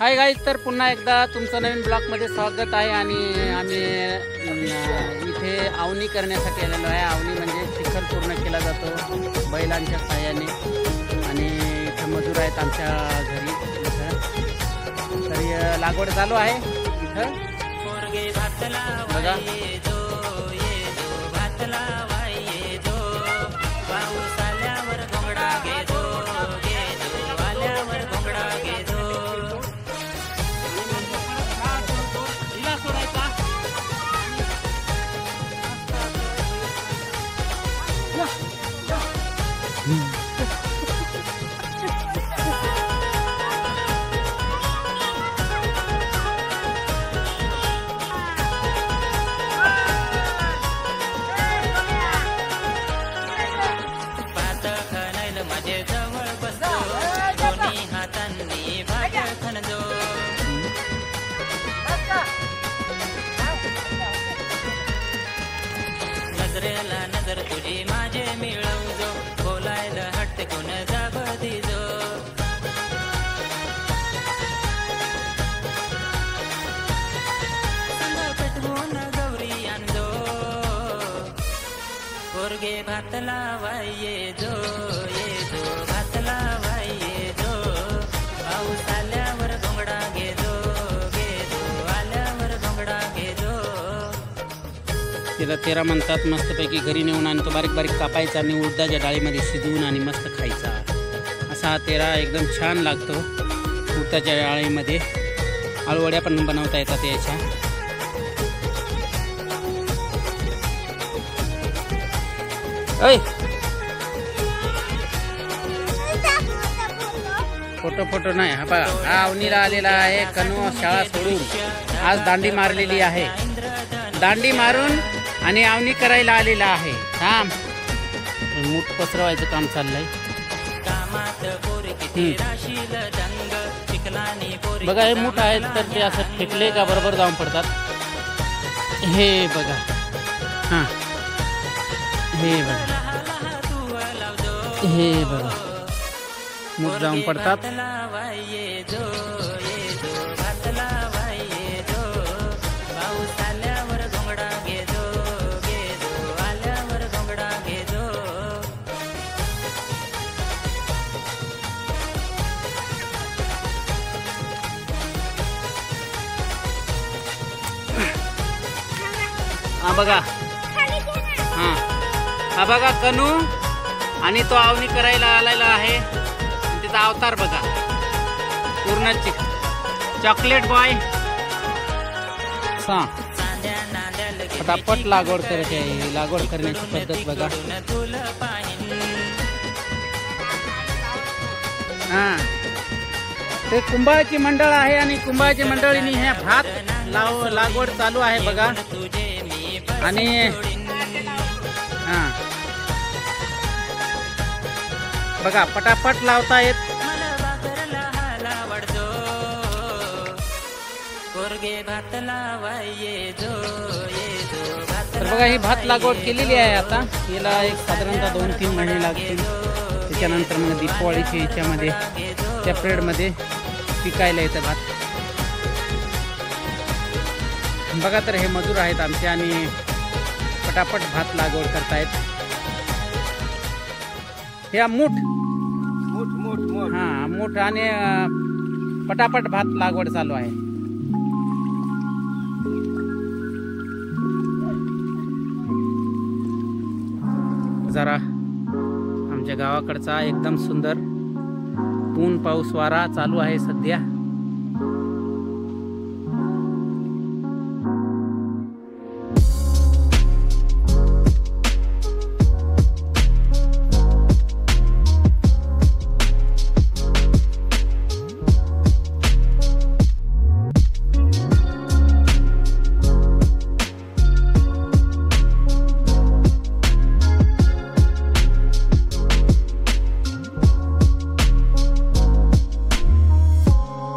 Hi guys, तर पुन्हा एकदा तुमचं नवीन ब्लॉगमध्ये स्वागत आहे। आणि आम्ही इथे आवनी करण्यासाठी आलेलो आहे। आवनी म्हणजे चिखल पूर्ण केला जातो बैलांच्या साहाय्याने। आणि इथे मजूर आहेत आमच्या घरी। तर लागवड चालू आहे इथं बघा। नजरेला नजर तुझी माझे मिळवजो, बोलायला हट्ट कोण जाब दिजो। संग पेटवून गौरी आणजो, पोरगे भात लावाय येजो येजो, भात लावाय येजो। पाऊस आल्यावर घोंगडा घेजो घेजो, आल्यावर घोंगडा घेजो। तिला तेरा म्हणतात। मस्तपैकी घरी नेऊन आणि तो बारीक बारीक कापायचा आणि उडदाच्या डाळीमध्ये शिजवून आणि मस्त खायचा। असा हा तेरा एकदम छान लागतो। उडदाच्या डाळीमध्ये आळूवड्या पण बनवता येतात याच्या। फोटो फोटो नाही। हा बघा, हा आवनीला आलेला आहे कनू शाळा सोडून। आज दांडी मारलेली आहे। दांडी मारून आणि आवनी करायला आलेला आहे। थांब, मूठ पसरवायचं काम चाललंय। बघा, हे मूठ आहेत तर ते असं फेकले का बरोबर जाऊन पडतात। हे बघा, हा हे बघा, हे बघा, मूठ जाऊन पडतात। हा बघा, हा बघा कनू आणि तो आवनी करायला आलेला आहे। त्याचा अवतार बघा, पूर्ण चॉकलेट बॉय। फटाफट लागवड करायची आहे। लागवड करण्याची पद्धत बघा। हा, ते कुंभाची मंडळ आहे आणि कुंभाची मंडळीने ह्या भात लागवड चालू आहे बघा। आणि हा बघा, पटापट लावता येत। तर बघा, ही भात लागवड केलेली आहे आता। याला एक साधारणतः 2-3 महिने लागतील। त्याच्यानंतर मग दिवाळीच्या ह्याच्यामध्ये त्या पिरियडमध्ये पिकायला येतं भात। बघा, तर हे मजूर आहेत आमचे आणि पटापट भात लागवड करतायत। हे मूठ मूठ मूठ मूठ हा मूठ आणि पटापट भात लागवड चालू आहे। जरा आमच्या गावाकडचा एकदम सुंदर ऊन पाऊस वारा चालू आहे सध्या।